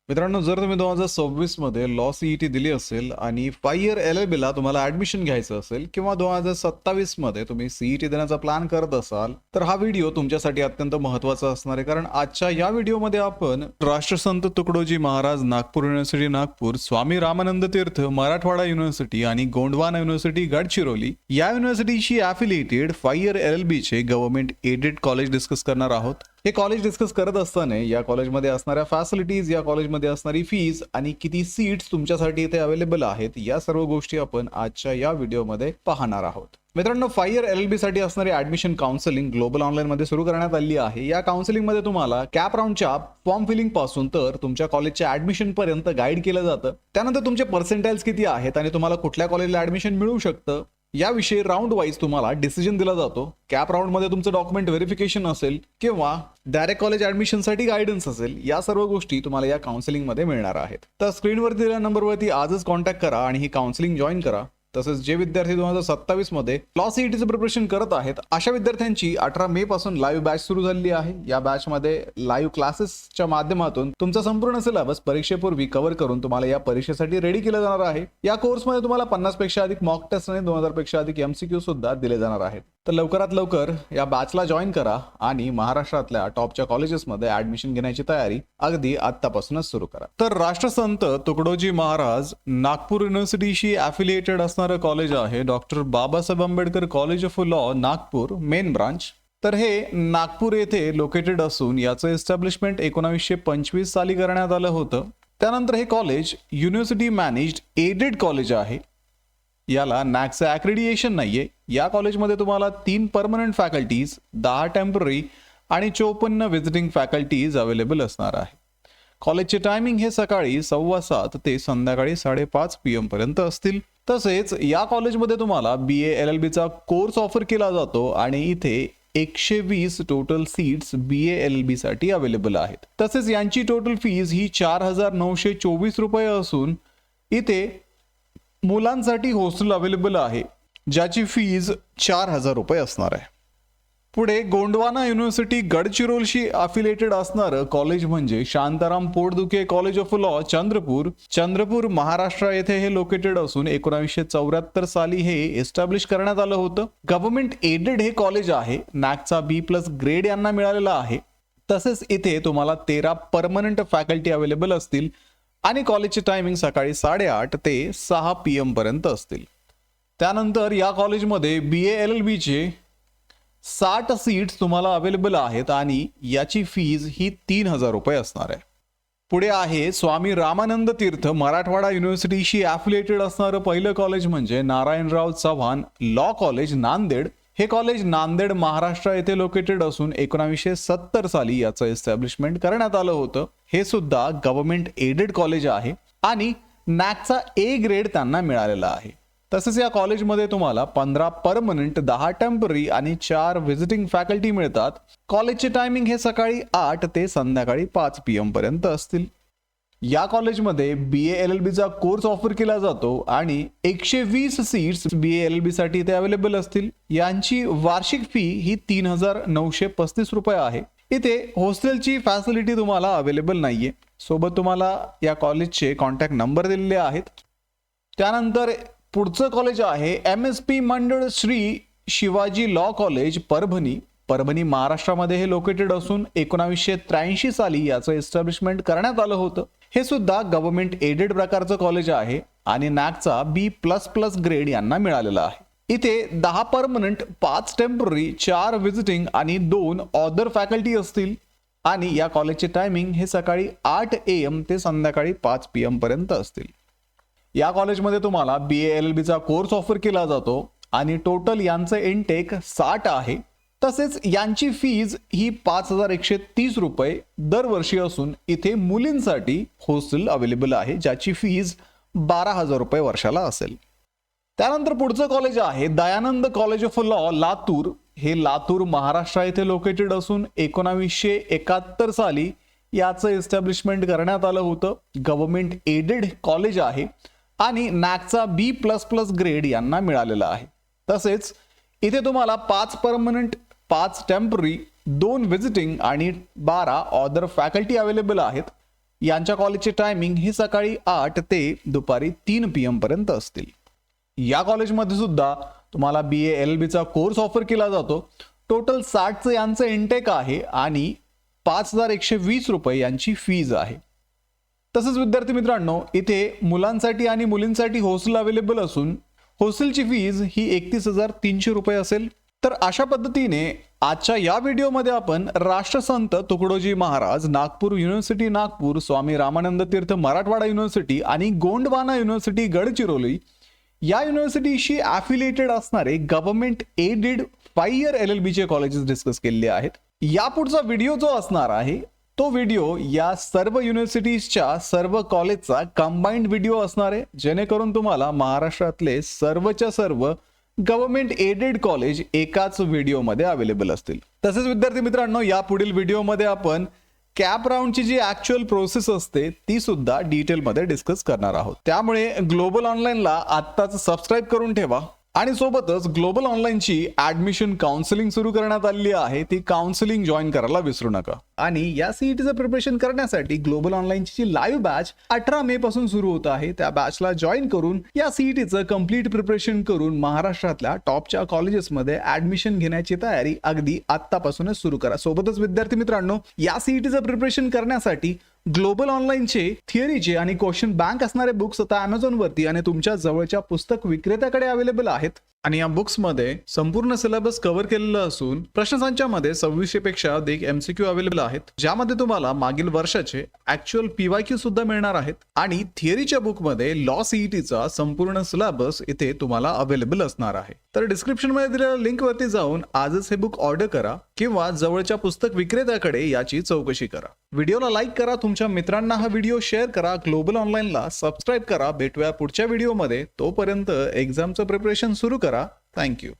मित्रांनो, जर तुम्ही 2026 मध्ये लॉ सीईटी दिली असेल आणि 5 इयर LLB ला तुम्हाला ऍडमिशन घ्यायचं असेल किंवा 2027 मध्ये तुम्ही सीईटी देण्याचा प्लॅन करत असाल तर हा व्हिडिओ तुमच्यासाठी अत्यंत महत्त्वाचा असणार आहे. कारण आजच्या या व्हिडिओमध्ये आपण राष्ट्रसंत तुकडोजी महाराज नागपूर युनिव्हर्सिटी नागपूर, स्वामी रामानंद तीर्थ मराठवाडा युनिव्हर्सिटी आणि गोंडवाना युनिव्हर्सिटी गडचिरोली या युनिव्हर्सिटीशी अफिलिएटेड 5 इयर LLB चे गव्हर्नमेंट एडेड कॉलेज डिस्कस करणार आहोत. हे कॉलेज डिस्कस करत असताना या कॉलेजमध्ये असणाऱ्या फॅसिलिटीज, या कॉलेजमध्ये असणारी फीज आणि किती सीट्स तुमच्यासाठी इथे अवेलेबल आहेत, या सर्व गोष्टी आपण आजच्या या व्हिडिओमध्ये पाहणार आहोत. मित्रांनो, 5 इयर LLB साठी असणारी ऍडमिशन काउन्सिलिंग ग्लोबल ऑनलाईन मध्ये सुरू करण्यात आली आहे. या काउन्सिलिंग मध्ये तुम्हाला कॅप राऊंडच्या फॉर्म फिलिंग पासून तर तुमच्या कॉलेजच्या ऍडमिशन पर्यंत गाईड केलं जातं. त्यानंतर तुमचे पर्सेंटाइल्स किती आहेत आणि तुम्हाला कुठल्या कॉलेजला ऍडमिशन मिळू शकतं याविषयी राऊंड वाईज तुम्हाला डिसिजन दिला जातो. कॅप राऊंड मध्ये तुमचं डॉक्युमेंट व्हेरिफिकेशन असेल किंवा डायरेक्ट कॉलेज ऍडमिशनसाठी गायडन्स असेल, या सर्व गोष्टी तुम्हाला या काउन्सिलिंग मध्ये मिळणार आहेत. तर स्क्रीनवर दिलेल्या नंबरवरती आजच कॉन्टॅक्ट करा आणि ही काउन्सिलिंग जॉईन करा. तसेच जे विद्यार्थी 2027 मध्ये लॉ सीईटीचं प्रिपरेशन करत आहेत अशा विद्यार्थ्यांची 18 मे पासून लाईव्ह बॅच सुरू झालेली आहे. या बॅच मध्ये लाईव्ह क्लासेसच्या माध्यमातून तुमचा संपूर्ण सिलेबस परीक्षेपूर्वी कव्हर करून तुम्हाला या परीक्षेसाठी रेडी केलं जाणार आहे. या कोर्समध्ये तुम्हाला 50 पेक्षा अधिक मॉक टेस्ट आणि 2000 पेक्षा अधिक MCQ सुद्धा दिले जाणार आहेत. तर लवकरात लवकर या बॅचला जॉईन करा आणि महाराष्ट्रातल्या टॉपच्या कॉलेजेसमध्ये ऍडमिशन घेण्याची तयारी अगदी आतापासूनच सुरू करा. तर राष्ट्रसंत तुकडोजी महाराज नागपूर युनिव्हर्सिटीशी अफिलिएटेड असणारं कॉलेज आहे doctor Babasaheb Ambedkar college of law Nagpur main branch. तर हे नागपूर येथे लोकेटेड असून याचं एस्टॅब्लिशमेंट 1925 साली करण्यात आलं होतं. त्यानंतर हे college university managed aided college आहे. याला नॅकचं ॲक्रेडिएशन नाहीये. या कॉलेजमध्ये तुम्हाला 3 परमनंट फॅकल्टीज, 10 टेम्पररी आणि 54 व्हिजिटिंग फॅकल्टीज अवेलेबल असणार आहे. कॉलेजचे टायमिंग हे सकाळी 7:15 ते संध्याकाळी 5:30 PM पर्यंत असतील. तसेच या कॉलेजमध्ये तुम्हाला BA LLB चा कोर्स ऑफर केला जातो आणि इथे 120 टोटल सीट्स BA LLB साठी अवेलेबल आहेत. तसेच यांची टोटल फीज ही 4,924 रुपये असून इथे मुलांसाठी हॉस्टेल अवेलेबल आहे ज्याची फीज 4,000 रुपये असणार आहे. पुढे गोंडवाना युनिव्हर्सिटी गडचिरोलीशी अफिलिएटेड असणारं कॉलेज म्हणजे Shantaram Potdukhe college of law Chandrapur Maharashtra येथे हे लोकेटेड असून 1974 साली हे एस्टॅब्लिश करण्यात आलं होतं. गव्हर्नमेंट एडेड हे कॉलेज आहे. नॅकचा B+ ग्रेड यांना मिळालेला आहे. तसेच इथे तुम्हाला 13 परमनंट फॅकल्टी अवेलेबल असतील आणि कॉलेजचे टायमिंग सकाळी 8:30 ते 6 PM पर्यंत असतील. त्यानंतर या कॉलेजमध्ये BA LLB चे 60 सीट्स तुम्हाला अवेलेबल आहेत आणि याची फीज ही 3,000 रुपये असणार आहे. पुढे आहे स्वामी रामानंद तीर्थ मराठवाडा युनिव्हर्सिटीशी अफिलिएटेड असणारं पहिलं कॉलेज म्हणजे नारायणराव चव्हाण लॉ कॉलेज नांदेड. हे कॉलेज नांदेड महाराष्ट्र येथे लोकेटेड असून 1970 साली याचं एस्टॅब्लिशमेंट करण्यात आलं होतं. हे सुद्धा गव्हर्नमेंट एडेड कॉलेज आहे आणि नॅकचा A ग्रेड त्यांना मिळालेला आहे. तसेच या कॉलेजमध्ये तुम्हाला 15 परमनंट, 10 टेम्पररी आणि 4 व्हिजिटिंग फॅकल्टी मिळतात. कॉलेजचे टायमिंग हे सकाळी 8 ते संध्याकाळी 5 PM पर्यंत असतील. या कॉलेजमध्ये BA LLB चा कोर्स ऑफर केला जातो आणि 120 सीट्स BA LLB साठी इथे अवेलेबल असतील. यांची वार्षिक फी ही 3,935 रुपये आहे. इथे हॉस्टेलची फॅसिलिटी तुम्हाला अवेलेबल नाहीये. सोबत तुम्हाला या कॉलेजचे कॉन्टॅक्ट नंबर दिलेले आहेत. त्यानंतर पुढचं कॉलेज आहे MSP मंडळ श्री शिवाजी लॉ कॉलेज परभणी महाराष्ट्रामध्ये हे लोकेटेड असून 1983 साली याचं एस्टॅब्लिशमेंट करण्यात आलं होतं. हे सुद्धा गव्हर्नमेंट एडेड प्रकारचं कॉलेज आहे आणि नॅकचा B++ ग्रेड यांना मिळालेला आहे. इथे 10 परमनंट, 5 टेम्पररी, 4 व्हिजिटिंग आणि 2 ऑदर फॅकल्टी असतील आणि या कॉलेजचे टायमिंग हे सकाळी 8 AM ते संध्याकाळी 5 PM पर्यंत असतील. या कॉलेजमध्ये तुम्हाला BA LLB चा कोर्स ऑफर केला जातो आणि टोटल यांचं इनटेक 60 आहे. तसेच यांची फीज ही 5,130 रुपये दरवर्षी असून इथे मुलींसाठी हॉस्टेल अवेलेबल आहे ज्याची फीज 12,000 रुपये वर्षाला असेल. त्यानंतर पुढचं कॉलेज आहे Dayanand college of law Latur. हे लातूर महाराष्ट्र येथे लोकेटेड असून 1971 साली याचं एस्टॅब्लिशमेंट करण्यात आलं होतं. गव्हर्नमेंट एडेड कॉलेज आहे आणि नॅकचा B++ ग्रेड यांना मिळालेला आहे. तसेच इथे तुम्हाला 5 परमनंट, 5 टेम्पररी, 2 व्हिजिटिंग आणि 12 ऑदर फॅकल्टी अवेलेबल आहेत. यांच्या कॉलेजचे टायमिंग हे सकाळी 8 ते दुपारी 3 PM पर्यंत असतील. या कॉलेजमध्ये सुद्धा तुम्हाला BA LLB चा कोर्स ऑफर केला जातो. टोटल 60चं यांचं इंटेक आहे आणि 5,120 रुपये यांची फीज आहे. तसंच विद्यार्थी मित्रांनो, इथे मुलांसाठी आणि मुलींसाठी हॉस्टेल अवेलेबल असून हॉस्टेलची फीज ही 31,300 रुपये असेल. तर अशा पद्धतीने आजच्या या व्हिडिओमध्ये आपण राष्ट्रसंत तुकडोजी महाराज नागपूर युनिव्हर्सिटी नागपूर, स्वामी रामानंद तीर्थ मराठवाडा युनिव्हर्सिटी आणि गोंडवाना युनिव्हर्सिटी गडचिरोली या युनिव्हर्सिटीशी ॲफिलिएटेड असणारे गव्हर्नमेंट एडेड 5 इयर LLB चे कॉलेजेस डिस्कस केलेले आहेत. यापुढचा व्हिडिओ जो असणार आहे तो व्हिडिओ या सर्व युनिव्हर्सिटीजच्या सर्व कॉलेजचा कंबाइंड व्हिडिओ असणार आहे, जेणेकरून तुम्हाला महाराष्ट्रातले सर्वच्या सर्व गव्हर्नमेंट एडेड कॉलेज एकाच व्हिडिओमध्ये अवेलेबल असतील. तसेच विद्यार्थी मित्रांनो, या पुढील व्हिडिओमध्ये आपण कॅप राऊंडची जी ऍक्च्युअल प्रोसेस असते ती सुद्धा डिटेलमध्ये डिस्कस करणार आहोत. त्यामुळे ग्लोबल ऑनलाईनला आत्ताच सबस्क्राईब करून ठेवा आणि सोबतच ग्लोबल ऑनलाईनची ऍडमिशन काउन्सिलिंग सुरू करण्यात आली आहे. ती काउन्सिलिंग जॉईन करायला विसरू नका. आणि या सीईटीचं प्रिपरेशन करण्यासाठी ग्लोबल ऑनलाईनची जी लाईव्ह बॅच 18 मे पासून सुरू होत आहे, त्या बॅचला जॉईन करून या सीईटीचं कम्प्लीट प्रिपरेशन करून महाराष्ट्रातल्या टॉपच्या कॉलेजेसमध्ये ऍडमिशन घेण्याची तयारी अगदी आत्तापासूनच सुरू करा. सोबतच विद्यार्थी मित्रांनो, या सीईटीचं प्रिपरेशन करण्यासाठी ग्लोबल ऑनलाईनचे थिअरीचे आणि क्वेश्चन बँक असणारे बुक्स आता Amazon वरती आणि तुमच्या जवळच्या पुस्तक विक्रेत्याकडे अवेलेबल आहेत. आणि या बुक्स मध्ये संपूर्ण सिलेबस कव्हर केलेलं असून प्रश्नसंचामध्ये 2600 पेक्षा अधिक MCQ अवेलेबल आहेत, ज्यामध्ये तुम्हाला मागील वर्षाचे ऍक्च्युअल PYQ सुद्धा मिळणार आहेत. आणि थिअरीच्या बुक मध्ये लॉ सीईटीचा संपूर्ण सिलेबस इथे तुम्हाला अवेलेबल असणार आहे. तर डिस्क्रिप्शन मध्ये दिलेल्या लिंक वरती जाऊन आजच हे बुक ऑर्डर करा किंवा जवळच्या पुस्तक विक्रेत्याकडे याची चौकशी करा. व्हिडिओला लाईक करा, तुमच्या मित्रांना हा व्हिडिओ शेअर करा, ग्लोबल ऑनलाईनला सबस्क्राईब करा. भेटूया पुढच्या व्हिडिओमध्ये. तोपर्यंत एक्झामचं प्रिपरेशन सुरू करा. थँक्यू.